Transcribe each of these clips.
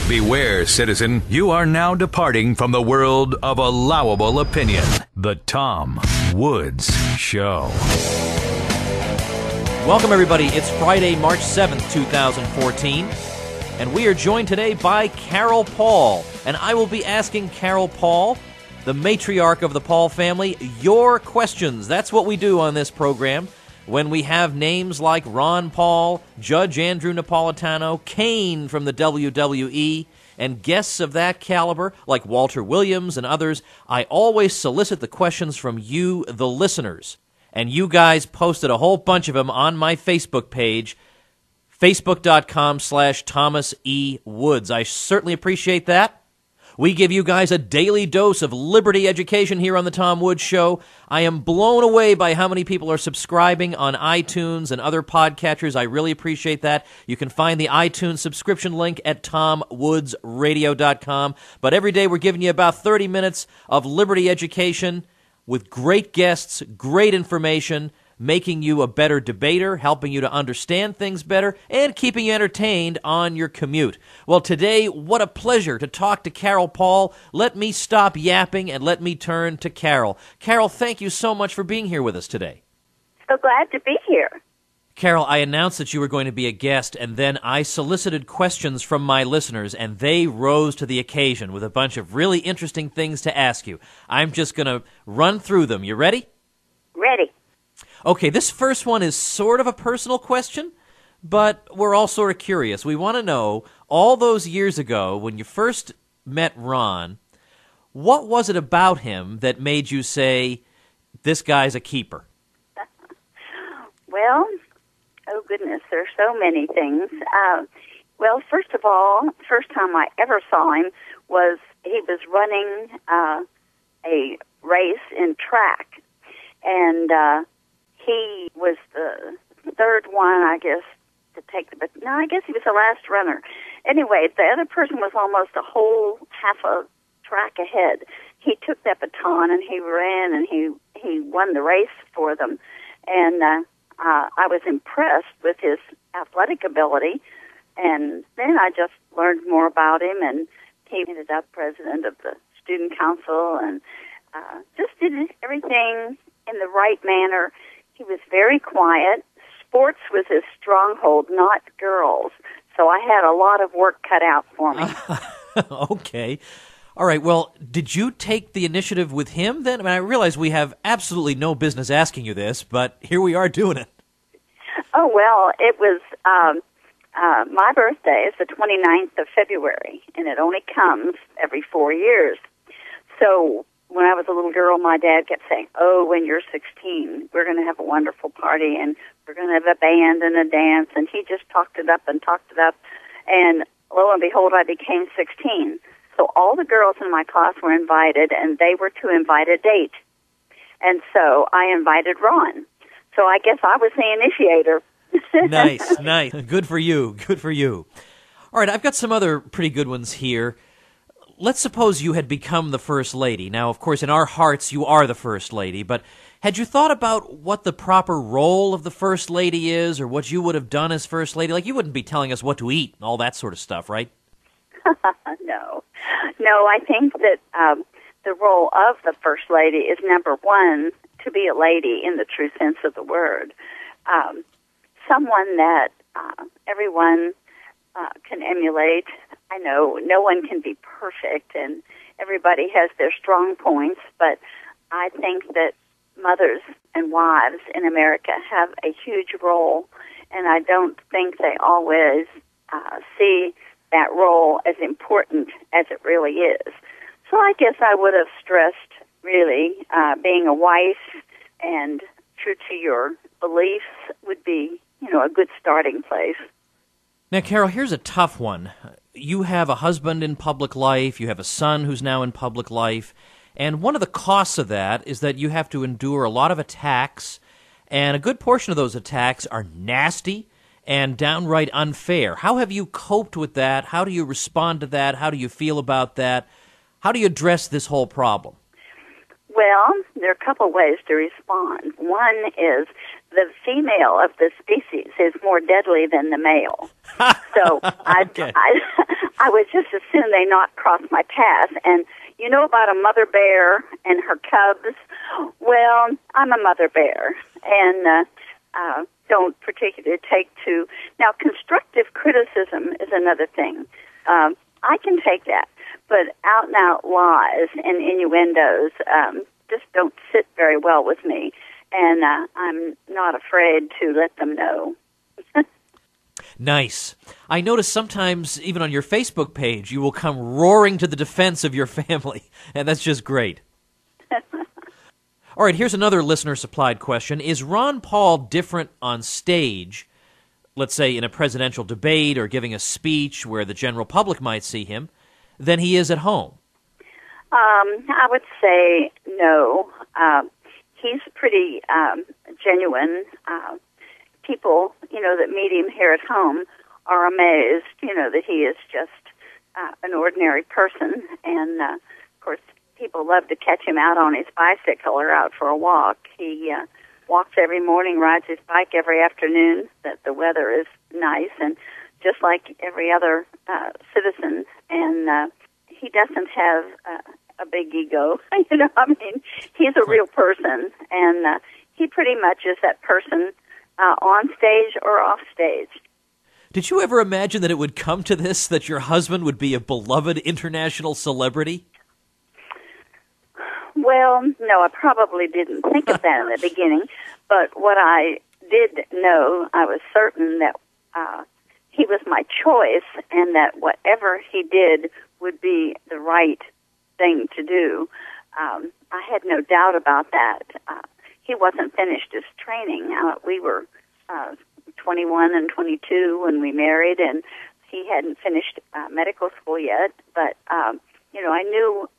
Beware, citizen, you are now departing from the world of allowable opinion. The Tom Woods Show. Welcome, everybody. It's Friday, March 7th, 2014, and we are joined today by Carol Paul. And I will be asking Carol Paul, the matriarch of the Paul family, your questions. That's what we do on this program. When we have names like Ron Paul, Judge Andrew Napolitano, Kane from the WWE, and guests of that caliber like Walter Williams and others, I always solicit the questions from you, the listeners. And you guys posted a whole bunch of them on my Facebook page, facebook.com/Thomas E. Woods. I certainly appreciate that. We give you guys a daily dose of liberty education here on the Tom Woods Show. I am blown away by how many people are subscribing on iTunes and other podcatchers. I really appreciate that. You can find the iTunes subscription link at TomWoodsRadio.com. But every day we're giving you about 30 minutes of liberty education with great guests, great information, making you a better debater, helping you to understand things better, and keeping you entertained on your commute. Well, today, what a pleasure to talk to Carol Paul. Let me stop yapping and let me turn to Carol. Carol, thank you so much for being here with us today. So glad to be here. Carol, I announced that you were going to be a guest, and then I solicited questions from my listeners, and they rose to the occasion with a bunch of really interesting things to ask you. I'm just going to run through them. You ready? Ready. Okay, this first one is sort of a personal question, but we're all sort of curious. We want to know, all those years ago, when you first met Ron, what was it about him that made you say, this guy's a keeper? Well, oh goodness, there's so many things. Well, first of all, first time I ever saw him was he was running a race in track, and he was the third one, I guess, to take the... No, I guess he was the last runner. Anyway, the other person was almost a whole half a track ahead. He took that baton and he ran and he won the race for them. And I was impressed with his athletic ability. And then I just learned more about him, and he ended up president of the student council and just did everything in the right manner. He was very quiet. Sports was his stronghold, not girls. So I had a lot of work cut out for me. Okay. All right. Well, did you take the initiative with him then? I mean, I realize we have absolutely no business asking you this, but here we are doing it. Oh, well, it was my birthday is the 29th of February, and it only comes every 4 years. So when I was a little girl, my dad kept saying, oh, when you're 16, we're going to have a wonderful party, and we're going to have a band and a dance. And he just talked it up and talked it up. And lo and behold, I became 16. So all the girls in my class were invited, and they were to invite a date. And so I invited Ron. So I guess I was the initiator. Nice. Good for you. Good for you. All right, I've got some other pretty good ones here. Let's suppose you had become the First Lady. Now, of course, in our hearts, you are the First Lady, but had you thought about what the proper role of the First Lady is, or what you would have done as First Lady? Like, you wouldn't be telling us what to eat and all that sort of stuff, right? No, I think that the role of the First Lady is, number one, to be a lady in the true sense of the word. Someone that everyone can emulate. I know no one can be perfect, and everybody has their strong points, but I think that mothers and wives in America have a huge role, and I don't think they always see that role as important as it really is. So I guess I would have stressed, really, being a wife and true to your beliefs would be, a good starting place. Now, Carol, here's a tough one. You have a husband in public life, you have a son who's now in public life, and one of the costs of that is that you have to endure a lot of attacks, and a good portion of those attacks are nasty and downright unfair. How have you coped with that? How do you respond to that? How do you feel about that? How do you address this whole problem? Well, there are a couple ways to respond. One is the female of the species is more deadly than the male. So Okay. I would just as soon they not cross my path. And you know about a mother bear and her cubs? Well, I'm a mother bear, and don't particularly take to... Now, constructive criticism is another thing. I can take that, but out-and-out lies and innuendos just don't sit very well with me, and I'm not afraid to let them know. Nice. I notice sometimes, even on your Facebook page, you will come roaring to the defense of your family, and that's just great. All right, here's another listener-supplied question. Is Ron Paul different on stage, let's say in a presidential debate or giving a speech where the general public might see him, than he is at home? I would say no. He's pretty genuine. People, that meet him here at home are amazed, that he is just an ordinary person. And, of course, people love to catch him out on his bicycle or out for a walk. He walks every morning, rides his bike every afternoon, that the weather is nice, and just like every other citizen. And he doesn't have a big ego. He's a real person, and he pretty much is that person on stage or off stage. Did you ever imagine that it would come to this, that your husband would be a beloved international celebrity? Well, no, I probably didn't think of that in the beginning, but what I did know, I was certain that he was my choice, and that whatever he did would be the right thing to do. I had no doubt about that. He wasn't finished his training. We were 21 and 22 when we married, and he hadn't finished medical school yet. But, I knew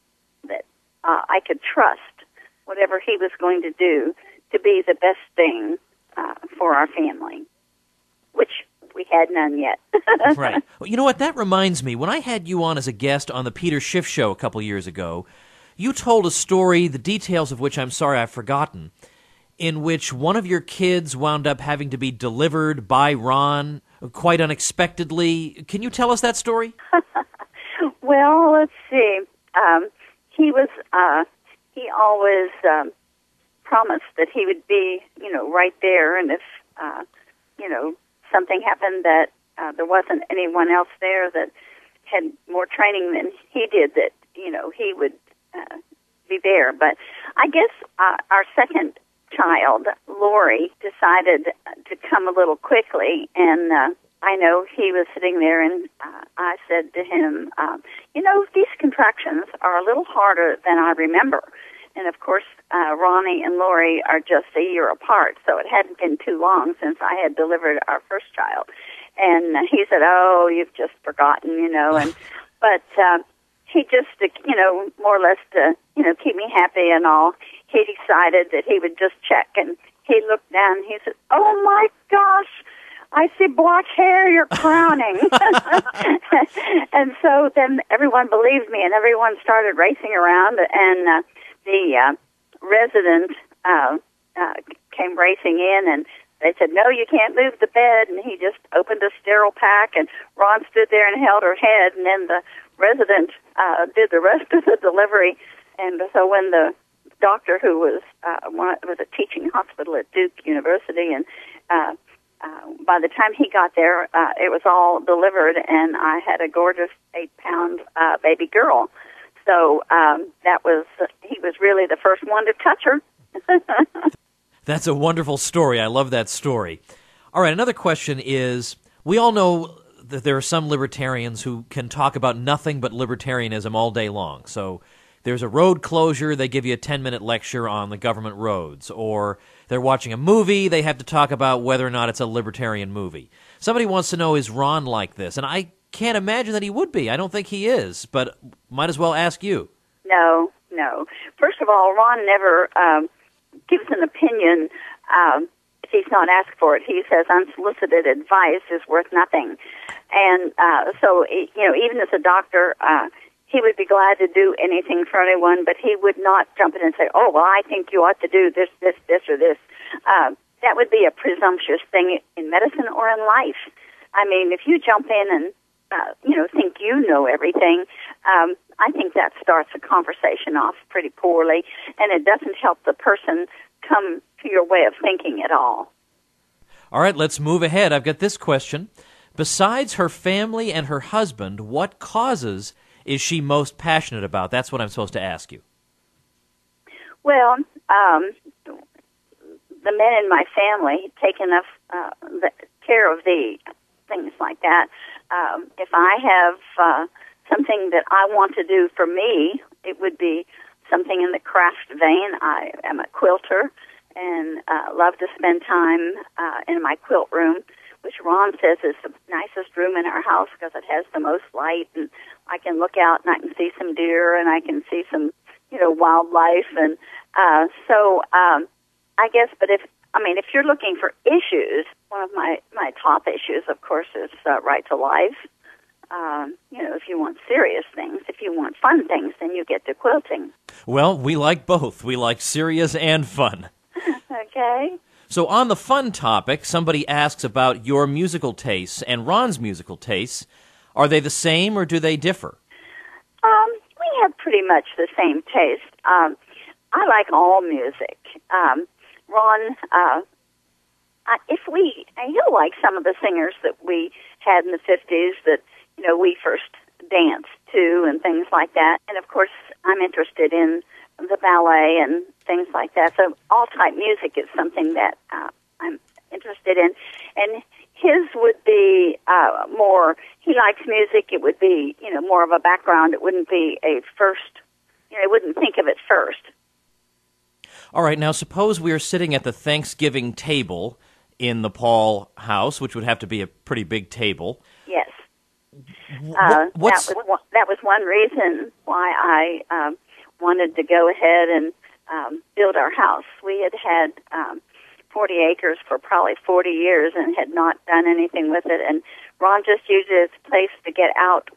that I could trust whatever he was going to do to be the best thing for our family, which we had none yet. Right. Well, you know what? That reminds me. When I had you on as a guest on the Peter Schiff Show a couple years ago, you told a story, the details of which I'm sorry I've forgotten, in which one of your kids wound up having to be delivered by Ron quite unexpectedly. Can you tell us that story? Well, let's see. He always promised that he would be, right there, and if, something happened that there wasn't anyone else there that had more training than he did, that, he would be there. But I guess our second child, Lori, decided to come a little quickly, and I know he was sitting there, and I said to him, these contractions are a little harder than I remember. And, of course, Ronnie and Lori are just a year apart, so it hadn't been too long since I had delivered our first child. And he said, oh, you've just forgotten, but he just, more or less to, keep me happy and all, he decided that he would just check. And he looked down and he said, oh, my gosh, I see black hair, you're crowning. And so then everyone believed me, and everyone started racing around, and the resident came racing in, and they said, no, you can't move the bed, and he just opened a sterile pack, and Ron stood there and held her head, and then the resident did the rest of the delivery. And so when the doctor, who was a teaching hospital at Duke University, and by the time he got there, it was all delivered, and I had a gorgeous 8-pound baby girl. So he was really the first one to touch her. That's a wonderful story. I love that story. All right, another question is, we all know that there are some libertarians who can talk about nothing but libertarianism all day long. So there's a road closure, they give you a 10-minute lecture on the government roads. Or they're watching a movie, they have to talk about whether or not it's a libertarian movie. Somebody wants to know, is Ron like this? And I can't imagine that he would be. I don't think he is, but might as well ask you. No. First of all, Ron never gives an opinion if he's not asked for it. He says unsolicited advice is worth nothing. And so, even as a doctor, he would be glad to do anything for anyone, but he would not jump in and say, oh, well, I think you ought to do this, or this. that would be a presumptuous thing in medicine or in life. I mean, if you jump in and, think you know everything, I think that starts a conversation off pretty poorly, and it doesn't help the person come to your way of thinking at all. All right, let's move ahead. I've got this question. Besides her family and her husband, what causes is she most passionate about? That's what I'm supposed to ask you. Well, the men in my family take enough care of the things like that. If I have something that I want to do for me, it would be something in the craft vein. I am a quilter and love to spend time in my quilt room, which Ron says is the nicest room in our house because it has the most light, and I can look out and I can see some deer and I can see some, wildlife, and so I guess. But if you're looking for issues, one of my top issues, of course, is right to life. If you want serious things, if you want fun things, then you get to quilting. Well, we like both. We like serious and fun. Okay. So on the fun topic, somebody asks about your musical tastes and Ron's musical tastes. Are they the same or do they differ? We have pretty much the same taste. I like all music. Ron, he'll like some of the singers that we had in the 50s that, we first danced to and things like that. And, of course, I'm interested in the ballet and things like that. So all type music is something that I'm interested in. And his would be more, he likes music. It would be, more of a background. It wouldn't be a first, I wouldn't think of it first. All right, now suppose we are sitting at the Thanksgiving table in the Paul house, which would have to be a pretty big table. Yes. That was one reason why I wanted to go ahead and build our house. We had 40 acres for probably 40 years and had not done anything with it. And Ron just used it as a place to get out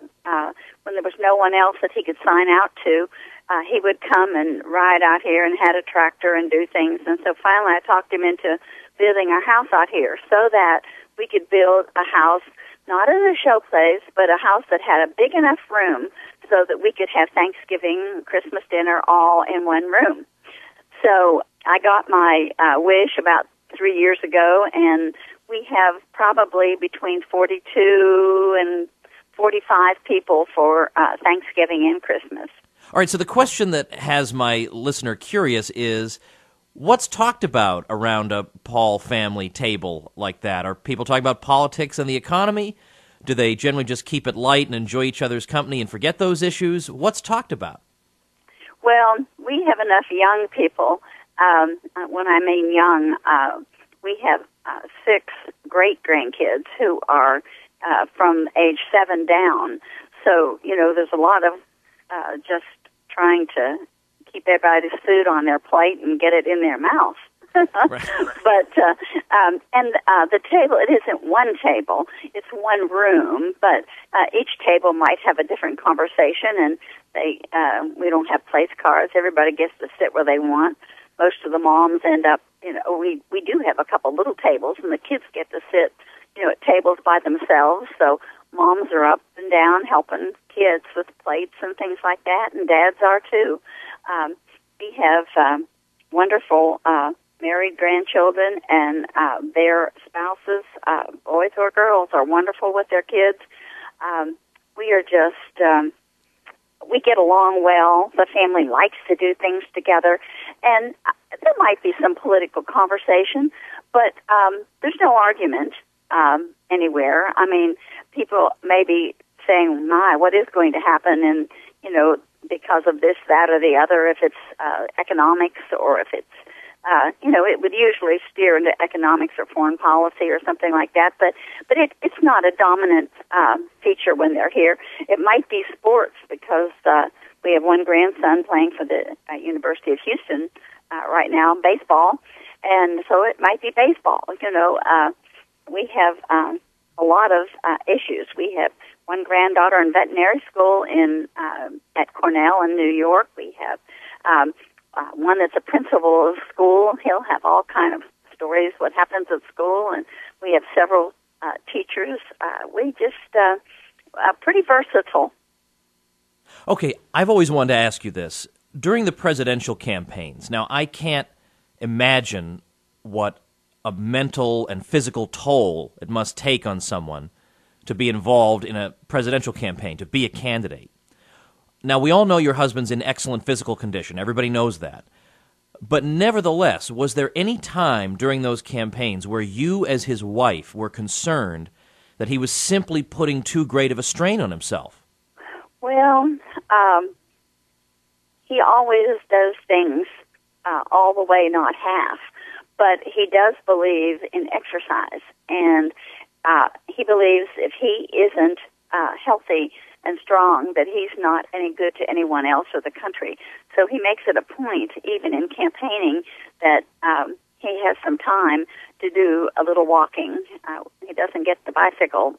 when there was no one else that he could sign out to. He would come and ride out here and had a tractor and do things. And so finally I talked him into building our house out here so that we could build a house, not in a show place, but a house that had a big enough room so that we could have Thanksgiving, Christmas dinner all in one room. So I got my wish about 3 years ago, and we have probably between 42 and 45 people for Thanksgiving and Christmas. All right, so the question that has my listener curious is, what's talked about around a Paul family table like that? Are people talking about politics and the economy? Do they generally just keep it light and enjoy each other's company and forget those issues? What's talked about? Well, we have enough young people. When I mean young, we have 6 great-grandkids who are from age 7 down. So, there's a lot of just trying to keep everybody's food on their plate and get it in their mouth. Right. But the table, it isn't one table, it's one room, but each table might have a different conversation, and we don't have place cards. Everybody gets to sit where they want. Most of the moms end up, we do have a couple little tables, and the kids get to sit, at tables by themselves, so moms are up and down helping kids with plates and things like that, and dads are too. We have wonderful married grandchildren, and their spouses, boys or girls, are wonderful with their kids. We are just, we get along well. The family likes to do things together, and there might be some political conversation, but there's no argument anywhere. I mean, people may be saying, my, what is going to happen, and, because of this, that, or the other, if it's economics or if it's, it would usually steer into economics or foreign policy or something like that, but it's not a dominant feature when they're here. It might be sports because we have one grandson playing for the University of Houston right now, baseball, and so it might be baseball. We have a lot of issues. We have one granddaughter in veterinary school at Cornell in New York. We have one that's a principal of school. He'll have all kind of stories, what happens at school, and we have several teachers. We just pretty versatile. Okay, I've always wanted to ask you this. During the presidential campaigns, now I can't imagine what a mental and physical toll it must take on someone to be involved in a presidential campaign, to be a candidate. Now, we all know your husband's in excellent physical condition. Everybody knows that. But nevertheless, was there any time during those campaigns where you, as his wife, were concerned that he was simply putting too great of a strain on himself? Well, he always does things all the way, not half. But he does believe in exercise, and he believes if he isn't healthy and strong, that he's not any good to anyone else or the country. So he makes it a point, even in campaigning, that he has some time to do a little walking. He doesn't get the bicycle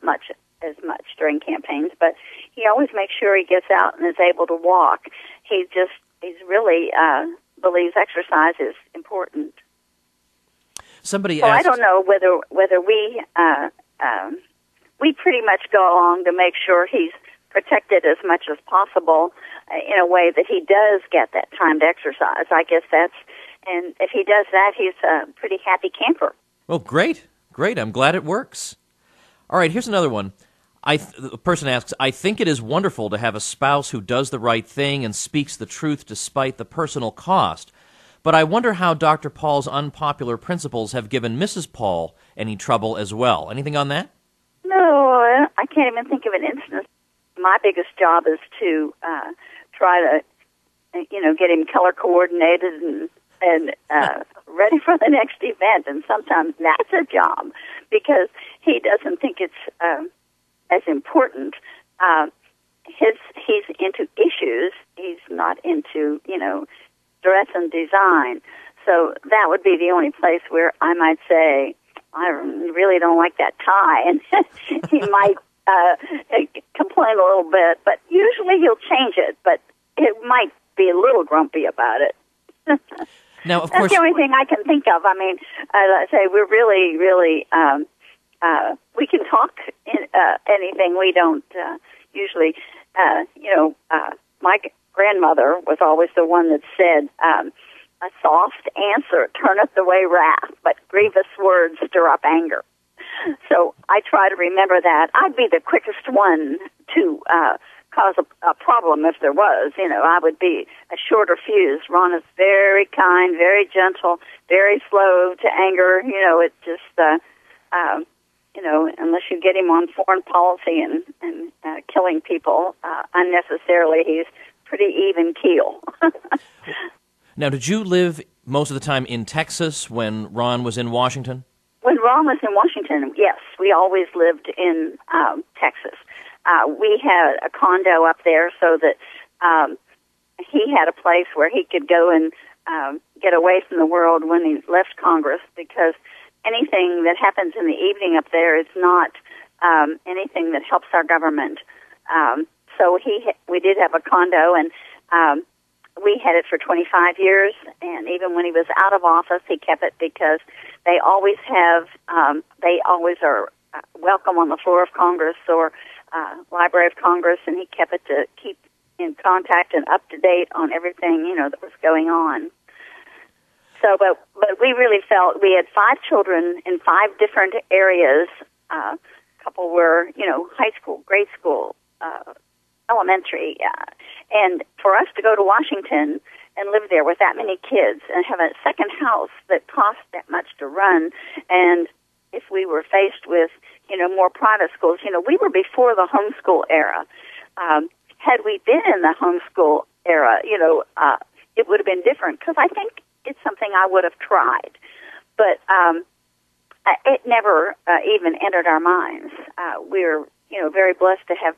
as much during campaigns, but he always makes sure he gets out and is able to walk. He's really believes exercise is important. Somebody so asked, I don't know whether we pretty much go along to make sure he's protected as much as possible in a way that he does get that time to exercise. I guess and if he does that, he's a pretty happy camper. Well, great. I'm glad it works. All right, here's another one. The person asks, I think it is wonderful to have a spouse who does the right thing and speaks the truth despite the personal cost. But I wonder how Dr. Paul's unpopular principles have given Mrs. Paul any trouble as well. Anything on that? No, I can't even think of an instance. My biggest job is to try to, get him color coordinated and ready for the next event. And sometimes that's a job because he doesn't think it's as important. He's into issues. He's not into, dress and design. So that would be the only place where I might say, I really don't like that tie. And he might complain a little bit, but usually he'll change it, but it might be a little grumpy about it. Now, of That's course, the only thing I can think of. I mean, as I say, we're really, we can talk anything. We don't usually, my grandmother was always the one that said, a soft answer turneth away wrath, but grievous words stir up anger. So I try to remember that. I'd be the quickest one to cause a problem if there was. I would be a shorter fuse. Ron is very kind, very gentle, very slow to anger. It just, unless you get him on foreign policy and killing people unnecessarily, he's pretty even keel. Now, did you live most of the time in Texas when Ron was in Washington? When Ron was in Washington, yes, we always lived in Texas. We had a condo up there so that he had a place where he could go and get away from the world when he left Congress, because anything that happens in the evening up there is not anything that helps our government. So we did have a condo, and we had it for 25 years, and even when he was out of office, he kept it because they always are welcome on the floor of Congress or Library of Congress, and he kept it to keep in contact and up to date on everything, that was going on. So, but we really felt we had 5 children in 5 different areas. A couple were, high school, grade school, elementary, and for us to go to Washington and live there with that many kids and have a second house that cost that much to run, and if we were faced with, more private schools, we were before the homeschool era. Had we been in the homeschool era, it would have been different, because I think it's something I would have tried, but it never even entered our minds. We're, very blessed to have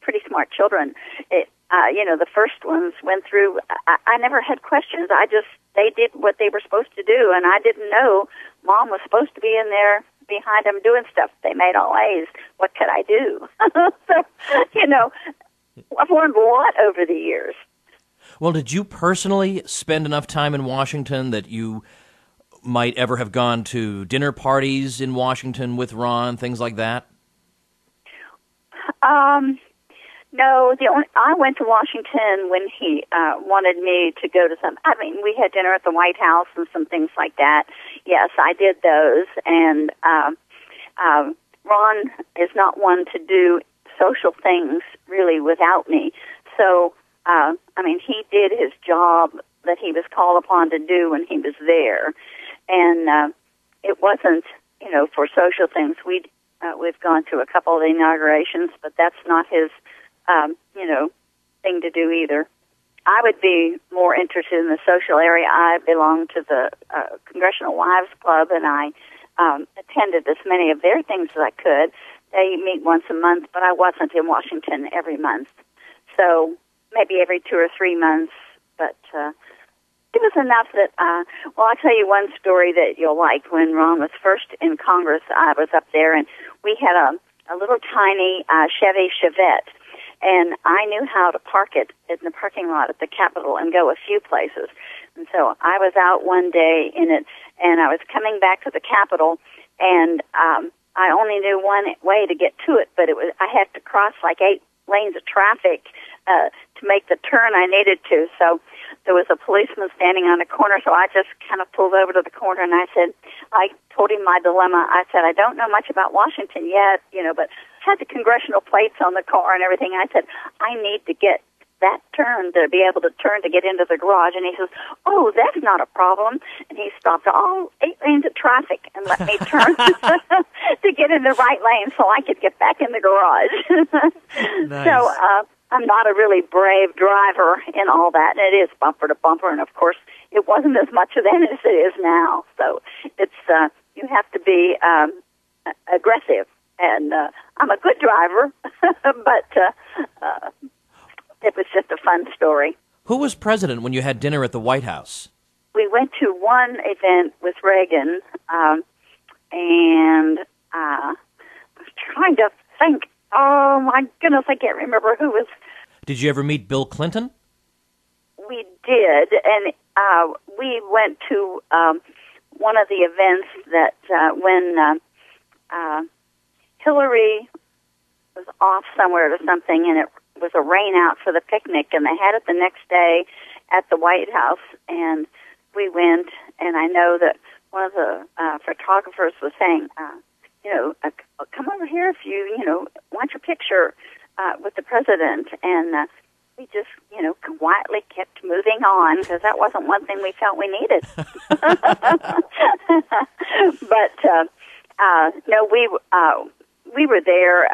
pretty smart children. The first ones went through, I never had questions. They did what they were supposed to do, and I didn't know Mom was supposed to be in there behind them doing stuff. They made all A's. What could I do? So, I've learned a lot over the years. Well, did you personally spend enough time in Washington that you might ever have gone to dinner parties in Washington with Ron, things like that? No, I went to Washington when he wanted me to go to some. I mean, we had dinner at the White House and some things like that. Yes, I did those, and Ron is not one to do social things really without me. So, I mean, he did his job that he was called upon to do when he was there, and it wasn't, for social things. We've gone to a couple of inaugurations, but that's not his, thing to do either. I would be more interested in the social area. I belong to the Congressional Wives Club, and I attended as many of their things as I could. They meet once a month, but I wasn't in Washington every month. So maybe every 2 or 3 months, but it was enough that, I'll tell you one story that you'll like. When Ron was first in Congress, I was up there, and we had a little tiny Chevy Chevette, and I knew how to park it in the parking lot at the Capitol and go a few places. And so I was out one day in it, and I was coming back to the Capitol, and I only knew one way to get to it, but I had to cross like 8 lanes of traffic to make the turn I needed to. So there was a policeman standing on a corner, so I just kind of pulled over to the corner, and I told him my dilemma. I said, I don't know much about Washington yet, but had the congressional plates on the car and everything. I said, I need to get that turn to be able to turn to get into the garage. And he says, oh, that's not a problem. And he stopped all 8 lanes of traffic and let me turn to get in the right lane so I could get back in the garage. Nice. So I'm not a really brave driver in all that. And it is bumper to bumper. And, of course, it wasn't as much then as it is now. So it's you have to be aggressive. And I'm a good driver, but it was just a fun story. Who was president when you had dinner at the White House? We went to one event with Reagan, and I was trying to think. Oh, my goodness, I can't remember who was. Did you ever meet Bill Clinton? We did, and we went to one of the events that when Hillary was off somewhere or something, and it was a rain out for the picnic, and they had it the next day at the White House, and we went, and I know that one of the photographers was saying, come over here if you, want your picture with the president, and we just, quietly kept moving on, because that wasn't one thing we felt we needed. But, no, we were there,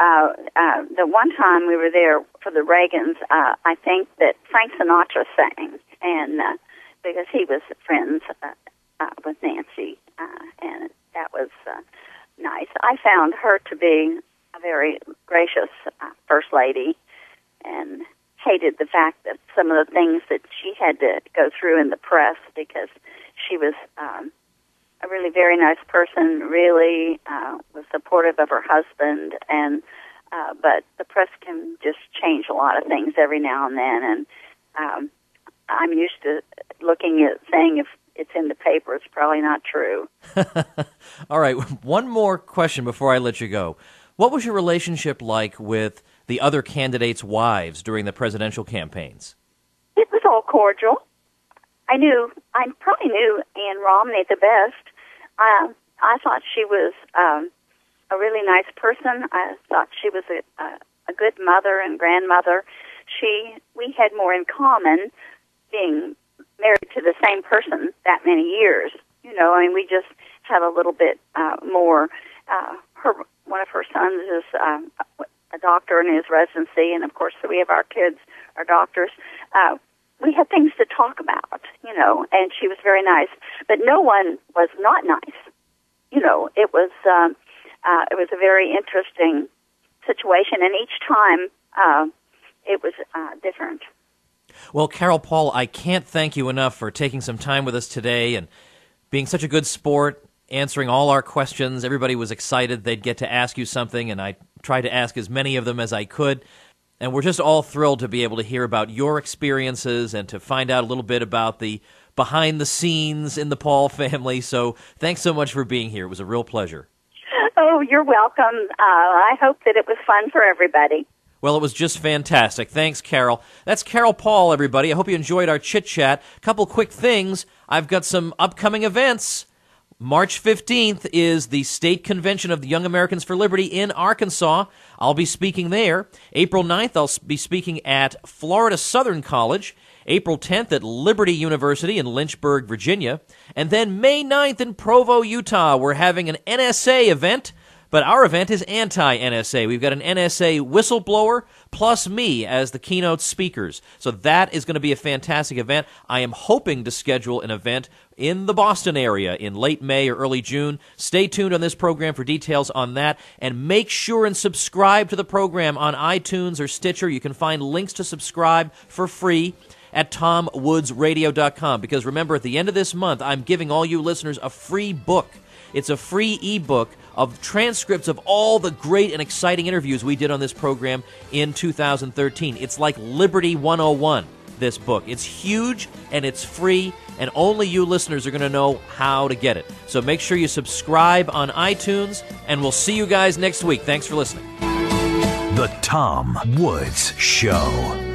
the one time we were there for the Reagans, I think that Frank Sinatra sang, and because he was friends with Nancy, and that was nice. I found her to be a very gracious First Lady, and hated the fact that some of the things that she had to go through in the press, because she was a really very nice person, really was supportive of her husband, and but the press can just change a lot of things every now and then, and I'm used to looking at saying if it's in the paper, it's probably not true. All right, one more question before I let you go. What was your relationship like with the other candidates' wives during the presidential campaigns? It was all cordial. I probably knew Ann Romney the best. I thought she was a really nice person. I thought she was a good mother and grandmother. We had more in common being married to the same person that many years. We just had a little bit more. One of her sons is a doctor in his residency, and of course 3 of our kids are doctors. We had things to talk about, and she was very nice. But no one was not nice. It was a very interesting situation, and each time it was different. Well, Carol Paul, I can't thank you enough for taking some time with us today and being such a good sport, answering all our questions. Everybody was excited they'd get to ask you something, and I tried to ask as many of them as I could. And we're just all thrilled to be able to hear about your experiences and to find out a little bit about the behind the scenes in the Paul family. So thanks so much for being here. It was a real pleasure. Oh, you're welcome. I hope that it was fun for everybody. Well, it was just fantastic. Thanks, Carol. That's Carol Paul, everybody. I hope you enjoyed our chit-chat. Couple quick things. I've got some upcoming events. March 15th is the State Convention of the Young Americans for Liberty in Arkansas. I'll be speaking there. April 9th, I'll be speaking at Florida Southern College. April 10th at Liberty University in Lynchburg, Virginia. And then May 9th in Provo, Utah, we're having an NSA event. But our event is anti-NSA. We've got an NSA whistleblower plus me as the keynote speakers. So that is going to be a fantastic event. I am hoping to schedule an event in the Boston area in late May or early June. Stay tuned on this program for details on that. And make sure and subscribe to the program on iTunes or Stitcher. You can find links to subscribe for free at TomWoodsRadio.com. Because remember, at the end of this month, I'm giving all you listeners a free book. It's a free ebook of transcripts of all the great and exciting interviews we did on this program in 2013. It's like Liberty 101, this book. It's huge and it's free, and only you listeners are going to know how to get it. So make sure you subscribe on iTunes, and we'll see you guys next week. Thanks for listening. The Tom Woods Show.